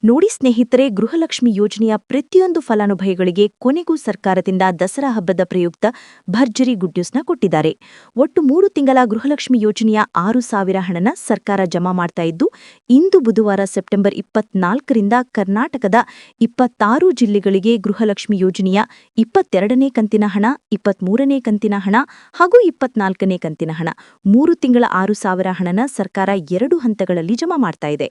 ನೋಡಿ ಸ್ನೇಹಿತರೆ, ಗೃಹಲಕ್ಷ್ಮಿ ಯೋಜನೆಯ ಪ್ರತಿಯೊಂದು ಫಲಾನುಭವಿಗಳಿಗೆ ಕೊನೆಗೂ ಸರ್ಕಾರದಿಂದ ದಸರಾ ಹಬ್ಬದ ಪ್ರಯುಕ್ತ ಭರ್ಜರಿ ಗುಡ್ ನ್ಯೂಸ್ನ ಕೊಟ್ಟಿದ್ದಾರೆ. ಒಟ್ಟು 3 ತಿಂಗಳ ಗೃಹಲಕ್ಷ್ಮಿ ಯೋಜನೆಯ 6,000 ಹಣನ ಸರ್ಕಾರ ಜಮಾ ಮಾಡ್ತಾ ಇದ್ದು, ಇಂದು ಬುಧವಾರ ಸೆಪ್ಟೆಂಬರ್ 24ರಿಂದ ಕರ್ನಾಟಕದ 26 ಜಿಲ್ಲೆಗಳಿಗೆ ಗೃಹಲಕ್ಷ್ಮಿ ಯೋಜನೆಯ 22ನೇ ಕಂತಿನ ಹಣ, 23ನೇ ಕಂತಿನ ಹಣ ಹಾಗೂ 24ನೇ ಕಂತಿನ ಹಣ 3 ತಿಂಗಳ 6,000 ಹಣನ ಸರ್ಕಾರ 2 ಹಂತಗಳಲ್ಲಿ ಜಮಾ ಮಾಡ್ತಾ ಇದೆ.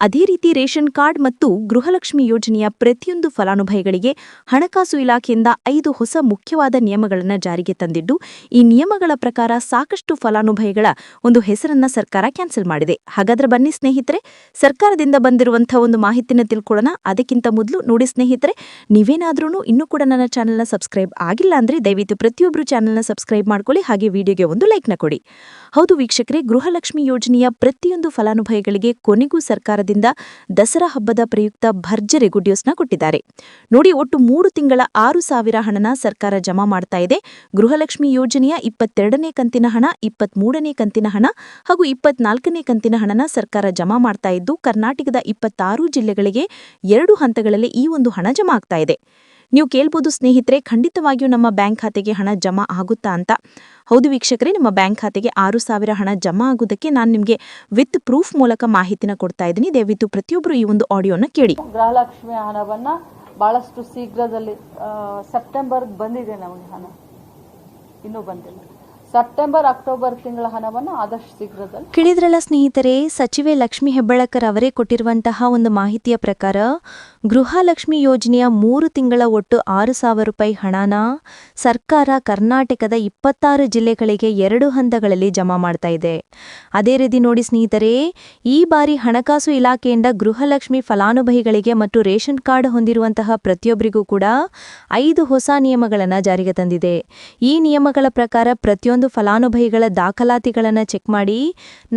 ಅದೇ ರೀತಿ ರೇಷನ್ ಕಾರ್ಡ್ ಮತ್ತು ಗೃಹಲಕ್ಷ್ಮಿ ಯೋಜನೆಯ ಪ್ರತಿಯೊಂದು ಫಲಾನುಭವಿಗಳಿಗೆ ಹಣಕಾಸು ಇಲಾಖೆಯಿಂದ 5 ಹೊಸ ಮುಖ್ಯವಾದ ನಿಯಮಗಳನ್ನು ಜಾರಿಗೆ ತಂದಿದ್ದು, ಈ ನಿಯಮಗಳ ಪ್ರಕಾರ ಸಾಕಷ್ಟು ಫಲಾನುಭವಿಗಳ ಒಂದು ಹೆಸರನ್ನ ಸರ್ಕಾರ ಕ್ಯಾನ್ಸಲ್ ಮಾಡಿದೆ. ಹಾಗಾದ್ರೆ ಬನ್ನಿ ಸ್ನೇಹಿತರೆ, ಸರ್ಕಾರದಿಂದ ಬಂದಿರುವಂತಹ ಒಂದು ಮಾಹಿತಿನ ತಿಳ್ಕೊಳ್ಳೋಣ. ಅದಕ್ಕಿಂತ ಮೊದಲು ನೋಡಿ ಸ್ನೇಹಿತರೆ, ನೀವೇನಾದ್ರೂ ಇನ್ನೂ ಕೂಡ ನನ್ನ ಚಾನೆಲ್ನ ಸಬ್ಸ್ಕ್ರೈಬ್ ಆಗಿಲ್ಲ ಅಂದ್ರೆ ದಯವಿಟ್ಟು ಪ್ರತಿಯೊಬ್ಬರು ಚಾನೆಲ್ನ ಸಬ್ಸ್ಕ್ರೈಬ್ ಮಾಡ್ಕೊಳ್ಳಿ, ಹಾಗೆ ವಿಡಿಯೋಗೆ ಒಂದು ಲೈಕ್ನ ಕೊಡಿ. ಹೌದು ವೀಕ್ಷಕರೇ, ಗೃಹಲಕ್ಷ್ಮಿ ಯೋಜನೆಯ ಪ್ರತಿಯೊಂದು ಫಲಾನುಭವಿಗಳಿಗೆ ಕೊನೆಗೂ ಸರ್ಕಾರದಿಂದ ದಸರಾ ಹಬ್ಬದ ಪ್ರಯುಕ್ತ ಭರ್ಜರಿ ಗುಡ್ ನ್ಯೂಸ್ನ ಕೊಟ್ಟಿದ್ದಾರೆ. ನೋಡಿ, ಒಟ್ಟು 3 ತಿಂಗಳ 6,000 ಹಣನ ಸರ್ಕಾರ ಜಮಾ ಮಾಡ್ತಾ ಇದೆ. ಗೃಹಲಕ್ಷ್ಮಿ ಯೋಜನೆಯ 22ನೇ ಕಂತಿನ ಹಣ, 23ನೇ ಕಂತಿನ ಹಣ ಹಾಗೂ 24ನೇ ಕಂತಿನ ಹಣನ ಸರ್ಕಾರ ಜಮಾ ಮಾಡ್ತಾ ಇದ್ದು, ಕರ್ನಾಟಕದ 26 ಜಿಲ್ಲೆಗಳಿಗೆ 2 ಹಂತಗಳಲ್ಲಿ ಈ ಒಂದು ಹಣ ಜಮಾ ಆಗ್ತಾ ಇದೆ. ನೀವು ಕೇಳ್ಬೋದು ಸ್ನೇಹಿತರೆ, ಖಂಡಿತವಾಗಿಯೂ ನಮ್ಮ ಬ್ಯಾಂಕ್ ಖಾತೆಗೆ ಹಣ ಜಮಾ ಆಗುತ್ತಾ ಅಂತ. ಹೌದು ವೀಕ್ಷಕರೇ, ನಿಮ್ಮ ಬ್ಯಾಂಕ್ ಖಾತೆಗೆ 6,000 ಹಣ ಜಮಾ ಆಗುವುದಕ್ಕೆ ನಾನು ನಿಮಗೆ ವಿತ್ ಪ್ರೂಫ್ ಮೂಲಕ ಮಾಹಿತಿನ ಕೊಡ್ತಾ ಇದ್ದೀನಿ. ದಯವಿಟ್ಟು ಪ್ರತಿಯೊಬ್ಬರು ಈ ಒಂದು ಆಡಿಯೋನ ಕೇಳಿ. ಗೃಹಲಕ್ಷ್ಮಿ ಹಣವನ್ನ ಬಹಳಷ್ಟು ಶೀಘ್ರದಲ್ಲಿ ಸೆಪ್ಟೆಂಬರ್ ಬಂದಿದೆ, ನಮಗೆ ಹಣ ಇನ್ನೂ ಬಂದಿಲ್ಲ. ಸೆಪ್ಟೆಂಬರ್ ಅಕ್ಟೋಬರ್ ತಿಂಗಳ ಹಣವನ್ನು ಆದಷ್ಟು ಶೀಘ್ರದಲ್ಲಿ ಕೇಳಿದ್ರಲ್ಲ ಸ್ನೇಹಿತರೆ, ಸಚಿವೆ ಲಕ್ಷ್ಮಿ ಹೆಬ್ಬಾಳ್ಕರ್ ಅವರೇ ಕೊಟ್ಟಿರುವಂತಹ ಒಂದು ಮಾಹಿತಿಯ ಪ್ರಕಾರ ಗೃಹಲಕ್ಷ್ಮಿ ಯೋಜನೆಯ 3 ತಿಂಗಳ ಒಟ್ಟು 6,000 ರೂಪಾಯಿ ಹಣನ ಸರ್ಕಾರ ಕರ್ನಾಟಕದ 26 ಜಿಲ್ಲೆಗಳಿಗೆ 2 ಹಂತಗಳಲ್ಲಿ ಜಮಾ ಮಾಡ್ತಾ ಇದೆ. ಅದೇ ರೀತಿ ನೋಡಿ ಸ್ನೇಹಿತರೆ, ಈ ಬಾರಿ ಹಣಕಾಸು ಇಲಾಖೆಯಿಂದ ಗೃಹಲಕ್ಷ್ಮಿ ಫಲಾನುಭವಿಗಳಿಗೆ ಮತ್ತು ರೇಷನ್ ಕಾರ್ಡ್ ಹೊಂದಿರುವಂತಹ ಪ್ರತಿಯೊಬ್ಬರಿಗೂ ಕೂಡ 5 ಹೊಸ ನಿಯಮಗಳನ್ನು ಜಾರಿಗೆ ತಂದಿದೆ. ಈ ನಿಯಮಗಳ ಪ್ರಕಾರ ಪ್ರತಿಯೊಂದು ಫಲಾನುಭವಿಗಳ ದಾಖಲಾತಿಗಳನ್ನು ಚೆಕ್ ಮಾಡಿ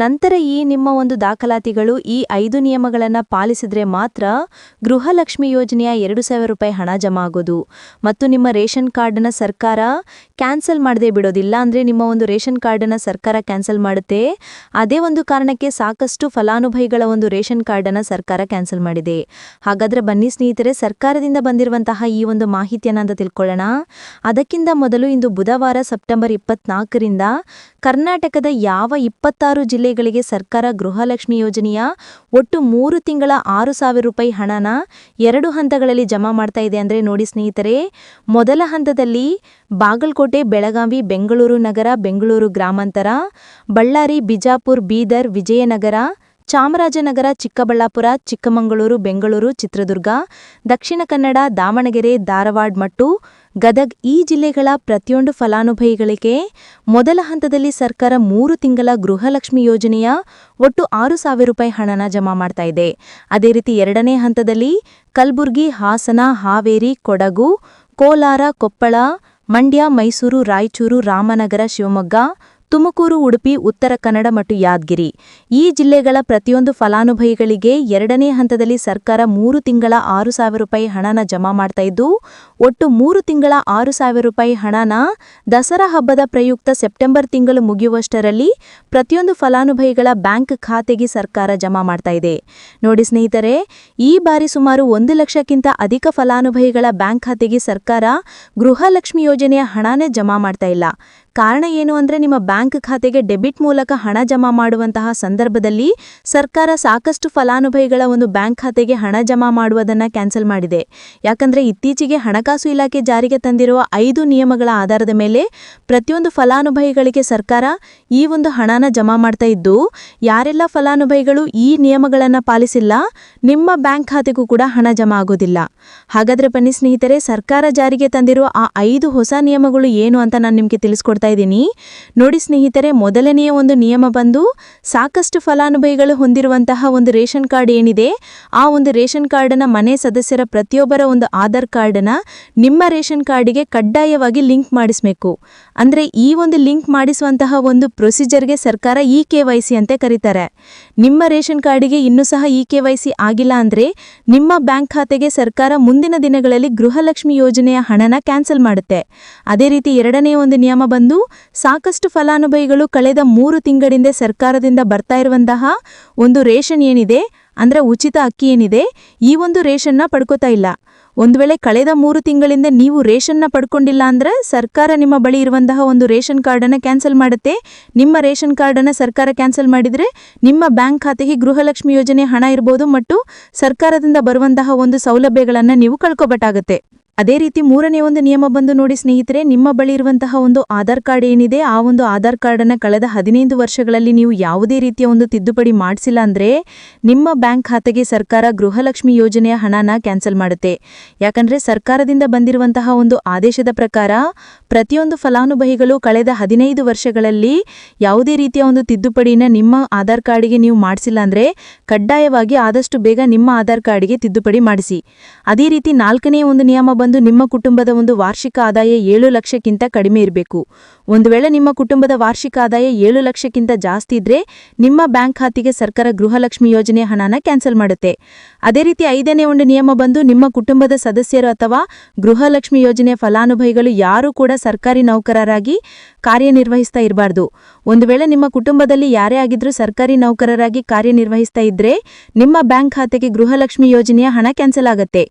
ನಂತರ ಈ ನಿಮ್ಮ ಒಂದು ದಾಖಲಾತಿಗಳು ಈ 5 ನಿಯಮಗಳನ್ನು ಪಾಲಿಸಿದ್ರೆ ಮಾತ್ರ ಗೃಹಲಕ್ಷ್ಮಿ ಯೋಜನೆಯ 2,000 ರೂಪಾಯಿ ಹಣ ಜಮಾ ಆಗೋದು. ಮತ್ತು ನಿಮ್ಮ ರೇಷನ್ ಕಾರ್ಡ್ನ ಸರ್ಕಾರ ಕ್ಯಾನ್ಸಲ್ ಮಾಡದೆ ಬಿಡೋದಿಲ್ಲ. ಅಂದರೆ ನಿಮ್ಮ ಒಂದು ರೇಷನ್ ಕಾರ್ಡನ್ನು ಸರ್ಕಾರ ಕ್ಯಾನ್ಸಲ್ ಮಾಡುತ್ತೆ. ಅದೇ ಒಂದು ಕಾರಣಕ್ಕೆ ಸಾಕಷ್ಟು ಫಲಾನುಭವಿಗಳ ಒಂದು ರೇಷನ್ ಕಾರ್ಡನ್ನು ಸರ್ಕಾರ ಕ್ಯಾನ್ಸಲ್ ಮಾಡಿದೆ. ಹಾಗಾದ್ರೆ ಬನ್ನಿ ಸ್ನೇಹಿತರೆ, ಸರ್ಕಾರದಿಂದ ಬಂದಿರುವಂತಹ ಈ ಒಂದು ಮಾಹಿತಿಯನ್ನ ತಿಳ್ಕೊಳ್ಳೋಣ. ಅದಕ್ಕಿಂತ ಮೊದಲು ಇಂದು ಬುಧವಾರ ಸೆಪ್ಟೆಂಬರ್ 24ರಿಂದ ಕರ್ನಾಟಕದ ಯಾವ 26 ಜಿಲ್ಲೆಗಳಿಗೆ ಸರ್ಕಾರ ಗೃಹಲಕ್ಷ್ಮಿ ಯೋಜನೆಯ ಒಟ್ಟು 3 ತಿಂಗಳ 6,000 ರೂಪಾಯಿ ಹಣನ 2 ಹಂತಗಳಲ್ಲಿ ಜಮಾ ಮಾಡ್ತಾ ಇದೆ ಅಂದ್ರೆ ನೋಡಿ ಸ್ನೇಹಿತರೆ, ಮೊದಲ ಹಂತದಲ್ಲಿ ಬಾಗಲಕೋಟೆ, ಬೆಳಗಾವಿ, ಬೆಂಗಳೂರು ನಗರ, ಬೆಂಗಳೂರು ಗ್ರಾಮಾಂತರ, ಬಳ್ಳಾರಿ, ಬಿಜಾಪುರ, ಬೀದರ್, ವಿಜಯನಗರ, ಚಾಮರಾಜನಗರ, ಚಿಕ್ಕಬಳ್ಳಾಪುರ, ಚಿಕ್ಕಮಗಳೂರು, ಬೆಂಗಳೂರು, ಚಿತ್ರದುರ್ಗ, ದಕ್ಷಿಣ ಕನ್ನಡ, ದಾವಣಗೆರೆ, ಧಾರವಾಡ ಮತ್ತು ಗದಗ್ ಈ ಜಿಲ್ಲೆಗಳ ಪ್ರತಿಯೊಂದು ಫಲಾನುಭವಿಗಳಿಗೆ ಮೊದಲ ಹಂತದಲ್ಲಿ ಸರ್ಕಾರ 3 ತಿಂಗಳ ಗೃಹಲಕ್ಷ್ಮಿ ಯೋಜನೆಯ ಒಟ್ಟು 6,000 ರೂಪಾಯಿ ಹಣನ ಜಮಾ ಮಾಡ್ತಾ ಇದೆ. ಅದೇ ರೀತಿ 2ನೇ ಹಂತದಲ್ಲಿ ಕಲಬುರಗಿ, ಹಾಸನ, ಹಾವೇರಿ, ಕೊಡಗು, ಕೋಲಾರ, ಕೊಪ್ಪಳ, ಮಂಡ್ಯ, ಮೈಸೂರು, ರಾಯಚೂರು, ರಾಮನಗರ, ಶಿವಮೊಗ್ಗ, ತುಮಕೂರು, ಉಡುಪಿ, ಉತ್ತರ ಕನ್ನಡ ಮತ್ತು ಯಾದಗಿರಿ ಈ ಜಿಲ್ಲೆಗಳ ಪ್ರತಿಯೊಂದು ಫಲಾನುಭವಿಗಳಿಗೆ 2ನೇ ಹಂತದಲ್ಲಿ ಸರ್ಕಾರ 3 ತಿಂಗಳ 6,000 ರೂಪಾಯಿ ಹಣನ ಜಮಾ ಮಾಡ್ತಾ ಇದ್ದು, ಒಟ್ಟು 3 ತಿಂಗಳ 6,000 ರೂಪಾಯಿ ಹಣನ ದಸರಾ ಹಬ್ಬದ ಪ್ರಯುಕ್ತ ಸೆಪ್ಟೆಂಬರ್ ತಿಂಗಳು ಮುಗಿಯುವಷ್ಟರಲ್ಲಿ ಪ್ರತಿಯೊಂದು ಫಲಾನುಭವಿಗಳ ಬ್ಯಾಂಕ್ ಖಾತೆಗೆ ಸರ್ಕಾರ ಜಮಾ ಮಾಡ್ತಾ ಇದೆ. ನೋಡಿ ಸ್ನೇಹಿತರೆ, ಈ ಬಾರಿ ಸುಮಾರು 1 ಲಕ್ಷಕ್ಕಿಂತ ಅಧಿಕ ಫಲಾನುಭವಿಗಳ ಬ್ಯಾಂಕ್ ಖಾತೆಗೆ ಸರ್ಕಾರ ಗೃಹಲಕ್ಷ್ಮಿ ಯೋಜನೆಯ ಹಣನೇ ಜಮಾ ಮಾಡ್ತಾ ಇಲ್ಲ. ಕಾರಣ ಏನು ಅಂದ್ರೆ, ನಿಮ್ಮ ಬ್ಯಾಂಕ್ ಖಾತೆಗೆ ಡೆಬಿಟ್ ಮೂಲಕ ಹಣ ಜಮಾ ಮಾಡುವಂತಹ ಸಂದರ್ಭದಲ್ಲಿ ಸರ್ಕಾರ ಸಾಕಷ್ಟು ಫಲಾನುಭವಿಗಳ ಒಂದು ಬ್ಯಾಂಕ್ ಖಾತೆಗೆ ಹಣ ಜಮಾ ಮಾಡುವುದನ್ನು ಕ್ಯಾನ್ಸಲ್ ಮಾಡಿದೆ. ಯಾಕಂದ್ರೆ ಇತ್ತೀಚೆಗೆ ಹಣಕಾಸು ಇಲಾಖೆ ಜಾರಿಗೆ ತಂದಿರುವ 5 ನಿಯಮಗಳ ಆಧಾರದ ಮೇಲೆ ಪ್ರತಿಯೊಂದು ಫಲಾನುಭವಿಗಳಿಗೆ ಸರ್ಕಾರ ಈ ಒಂದು ಹಣನ ಜಮಾ ಮಾಡ್ತಾ ಇದ್ದು, ಯಾರೆಲ್ಲ ಫಲಾನುಭವಿಗಳು ಈ ನಿಯಮಗಳನ್ನು ಪಾಲಿಸಿಲ್ಲ ನಿಮ್ಮ ಬ್ಯಾಂಕ್ ಖಾತೆಗೂ ಕೂಡ ಹಣ ಜಮಾ ಆಗೋದಿಲ್ಲ. ಹಾಗಾದ್ರೆ ಬನ್ನಿ ಸ್ನೇಹಿತರೆ, ಸರ್ಕಾರ ಜಾರಿಗೆ ತಂದಿರುವ ಆ 5 ಹೊಸ ನಿಯಮಗಳು ಏನು ಅಂತ ನಾನು ನಿಮಗೆ ತಿಳಿಸ್ಕೊಡ್ತೀನಿ. ನೋಡಿ ಸ್ನೇಹಿತರೆ, ಮೊದಲನೆಯ ಒಂದು ನಿಯಮ ಬಂದು, ಸಾಕಷ್ಟು ಫಲಾನುಭವಿಗಳು ಹೊಂದಿರುವಂತಹ ಒಂದು ರೇಷನ್ ಕಾರ್ಡ್ ಏನಿದೆ, ಆ ಒಂದು ರೇಷನ್ ಕಾರ್ಡನ್ನ ಮನೆ ಸದಸ್ಯರ ಪ್ರತಿಯೊಬ್ಬರ ಒಂದು ಆಧಾರ್ ಕಾರ್ಡನ್ನ ನಿಮ್ಮ ರೇಷನ್ ಕಾರ್ಡಿಗೆ ಕಡ್ಡಾಯವಾಗಿ ಲಿಂಕ್ ಮಾಡಿಸಬೇಕು. ಅಂದ್ರೆ ಈ ಒಂದು ಲಿಂಕ್ ಮಾಡಿಸುವಂತಹ ಒಂದು ಪ್ರೊಸೀಜರ್ಗೆ ಸರ್ಕಾರ KYC ಅಂತ ಕರೀತಾರೆ. ನಿಮ್ಮ ರೇಷನ್ ಕಾರ್ಡಿಗೆ ಇನ್ನೂ ಸಹ KYC ಆಗಿಲ್ಲ ಅಂದ್ರೆ ನಿಮ್ಮ ಬ್ಯಾಂಕ್ ಖಾತೆಗೆ ಸರ್ಕಾರ ಮುಂದಿನ ದಿನಗಳಲ್ಲಿ ಗೃಹಲಕ್ಷ್ಮಿ ಯೋಜನೆಯ ಹಣನ ಕ್ಯಾನ್ಸಲ್ ಮಾಡುತ್ತೆ. ಅದೇ ರೀತಿ 2ನೇ ಒಂದು ನಿಯಮ ಬಂದು, ಬಂದು ಸಾಕಷ್ಟು ಫಲಾನುಭವಿಗಳು ಕಳೆದ 3 ತಿಂಗಳಿಂದ ಸರ್ಕಾರದಿಂದ ಬರ್ತಾ ಇರುವಂತಹ ಒಂದು ರೇಷನ್ ಏನಿದೆ ಅಂದ್ರೆ ಉಚಿತ ಅಕ್ಕಿ ಏನಿದೆ ಈ ಒಂದು ರೇಷನ್ನ ಪಡ್ಕೋತಾ ಇಲ್ಲ. ಒಂದು ವೇಳೆ ಕಳೆದ 3 ತಿಂಗಳಿಂದ ನೀವು ರೇಷನ್ನ ಪಡ್ಕೊಂಡಿಲ್ಲ ಅಂದ್ರೆ ಸರ್ಕಾರ ನಿಮ್ಮ ಬಳಿ ಇರುವಂತಹ ಒಂದು ರೇಷನ್ ಕಾರ್ಡನ್ನು ಕ್ಯಾನ್ಸಲ್ ಮಾಡುತ್ತೆ. ನಿಮ್ಮ ರೇಷನ್ ಕಾರ್ಡನ್ನು ಸರ್ಕಾರ ಕ್ಯಾನ್ಸಲ್ ಮಾಡಿದರೆ ನಿಮ್ಮ ಬ್ಯಾಂಕ್ ಖಾತೆಗೆ ಗೃಹಲಕ್ಷ್ಮಿ ಯೋಜನೆ ಹಣ ಇರ್ಬೋದು ಮತ್ತು ಸರ್ಕಾರದಿಂದ ಬರುವಂತಹ ಒಂದು ಸೌಲಭ್ಯಗಳನ್ನು ನೀವು ಕಳ್ಕೊಬೇಕಾಗತ್ತೆ. ಅದೇ ರೀತಿ 3ನೇ ಒಂದು ನಿಯಮ ಬಂದು ನೋಡಿ ಸ್ನೇಹಿತರೆ, ನಿಮ್ಮ ಬಳಿ ಇರುವಂತಹ ಒಂದು ಆಧಾರ್ ಕಾರ್ಡ್ ಏನಿದೆ ಆ ಒಂದು ಆಧಾರ್ ಕಾರ್ಡನ್ನು ಕಳೆದ 15 ವರ್ಷಗಳಲ್ಲಿ ನೀವು ಯಾವುದೇ ರೀತಿಯ ಒಂದು ತಿದ್ದುಪಡಿ ಮಾಡಿಸಿಲ್ಲ ಅಂದ್ರೆ ನಿಮ್ಮ ಬ್ಯಾಂಕ್ ಖಾತೆಗೆ ಸರ್ಕಾರ ಗೃಹಲಕ್ಷ್ಮಿ ಯೋಜನೆಯ ಹಣನ ಕ್ಯಾನ್ಸಲ್ ಮಾಡುತ್ತೆ. ಯಾಕಂದ್ರೆ ಸರ್ಕಾರದಿಂದ ಬಂದಿರುವಂತಹ ಒಂದು ಆದೇಶದ ಪ್ರಕಾರ ಪ್ರತಿಯೊಂದು ಫಲಾನುಭವಿಗಳು ಕಳೆದ 15 ವರ್ಷಗಳಲ್ಲಿ ಯಾವುದೇ ರೀತಿಯ ಒಂದು ತಿದ್ದುಪಡಿನ ನಿಮ್ಮ ಆಧಾರ್ ಕಾರ್ಡಿಗೆ ನೀವು ಮಾಡಿಸಿಲ್ಲ ಅಂದ್ರೆ ಕಡ್ಡಾಯವಾಗಿ ಆದಷ್ಟು ಬೇಗ ನಿಮ್ಮ ಆಧಾರ್ ಕಾರ್ಡಿಗೆ ತಿದ್ದುಪಡಿ ಮಾಡಿಸಿ. ಅದೇ ರೀತಿ 4ನೇ ಒಂದು ನಿಯಮ ಬಂದು ನಿಮ್ಮ ಕುಟುಂಬದ ಒಂದು ವಾರ್ಷಿಕ ಆದಾಯ 7 ಲಕ್ಷಕ್ಕಿಂತ ಕಡಿಮೆ ಇರಬೇಕು. ಒಂದು ವೇಳೆ ನಿಮ್ಮ ಕುಟುಂಬದ ವಾರ್ಷಿಕ ಆದಾಯ 7 ಲಕ್ಷಕ್ಕಿಂತ ಜಾಸ್ತಿ ಇದ್ರೆ ನಿಮ್ಮ ಬ್ಯಾಂಕ್ ಖಾತೆಗೆ ಸರ್ಕಾರ ಗೃಹಲಕ್ಷ್ಮಿ ಯೋಜನೆ ಹಣನ ಕ್ಯಾನ್ಸಲ್ ಮಾಡುತ್ತೆ. ಅದೇ ರೀತಿ 5ನೇ ಒಂದು ನಿಯಮ ಬಂದು ನಿಮ್ಮ ಕುಟುಂಬದ ಸದಸ್ಯರು ಅಥವಾ ಗೃಹಲಕ್ಷ್ಮಿ ಯೋಜನೆಯ ಫಲಾನುಭವಿಗಳು ಯಾರೂ ಕೂಡ ಸರ್ಕಾರಿ ನೌಕರರಾಗಿ ಕಾರ್ಯನಿರ್ವಹಿಸ್ತಾ ಇರಬಾರ್ದು. ಒಂದು ವೇಳೆ ನಿಮ್ಮ ಕುಟುಂಬದಲ್ಲಿ ಯಾರೇ ಆಗಿದ್ರೂ ಸರ್ಕಾರಿ ನೌಕರರಾಗಿ ಕಾರ್ಯನಿರ್ವಹಿಸ್ತಾ ಇದ್ರೆ ನಿಮ್ಮ ಬ್ಯಾಂಕ್ ಖಾತೆಗೆ ಗೃಹಲಕ್ಷ್ಮಿ ಯೋಜನೆಯ ಹಣ ಕ್ಯಾನ್ಸಲ್ ಆಗುತ್ತೆ.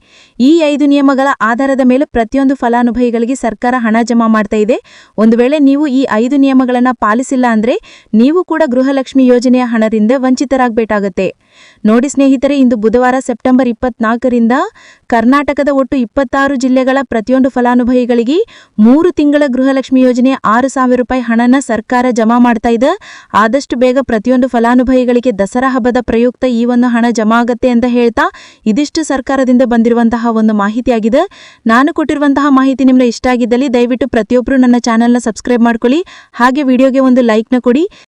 ಈ 5 ನಿಯಮಗಳ ಆಧಾರದ ಮೇಲೆ ಪ್ರತಿಯೊಂದು ಫಲಾನುಭವಿಗಳಿಗೆ ಸರ್ಕಾರ ಹಣ ಜಮಾ ಮಾಡ್ತಾ ಇದೆ. ಒಂದು ವೇಳೆ ನೀವು ಈ 5 ನಿಯಮಗಳನ್ನು ಪಾಲಿಸಿಲ್ಲ ಅಂದ್ರೆ ನೀವು ಕೂಡ ಗೃಹಲಕ್ಷ್ಮಿ ಯೋಜನೆಯ ಹಣದಿಂದ ವಂಚಿತರಾಗಬೇಕಾಗತ್ತೆ. ನೋಡಿ ಸ್ನೇಹಿತರೆ, ಇಂದು ಬುಧವಾರ ಸೆಪ್ಟೆಂಬರ್ 24ರಿಂದ ಕರ್ನಾಟಕದ ಒಟ್ಟು 26 ಜಿಲ್ಲೆಗಳ ಪ್ರತಿಯೊಂದು ಫಲಾನುಭವಿಗಳಿಗೆ 3 ತಿಂಗಳ ಗೃಹಲಕ್ಷ್ಮಿ ಯೋಜನೆಯ 6,000 ರೂಪಾಯಿ ಹಣನ ಸರ್ಕಾರ ಜಮಾ ಮಾಡ್ತಾ ಇದೆ. ಆದಷ್ಟು ಬೇಗ ಪ್ರತಿಯೊಂದು ಫಲಾನುಭವಿಗಳಿಗೆ ದಸರಾ ಹಬ್ಬದ ಪ್ರಯುಕ್ತ ಈ ಒಂದು ಹಣ ಜಮಾ ಆಗತ್ತೆ ಅಂತ ಹೇಳ್ತಾ ಇದಿಷ್ಟು ಸರ್ಕಾರದಿಂದ ಬಂದಿರುವಂತಹ ಒಂದು ಮಾಹಿತಿಯಾಗಿದೆ. ನಾನು ಕೊಟ್ಟಿರುವಂತಹ ಮಾಹಿತಿ ನಿಮಗೆ ಇಷ್ಟ ಆಗಿದ್ದಲ್ಲಿ ದಯವಿಟ್ಟು ಪ್ರತಿಯೊಬ್ಬರು ನನ್ನ ಚಾನೆಲ್ನ ಸಬ್ಸ್ಕ್ರೈಬ್ ಮಾಡ್ಕೊಳ್ಳಿ. ಹಾಗೆ ವಿಡಿಯೋಗೆ ಒಂದು ಲೈಕ್ನ ಕೊಡಿ.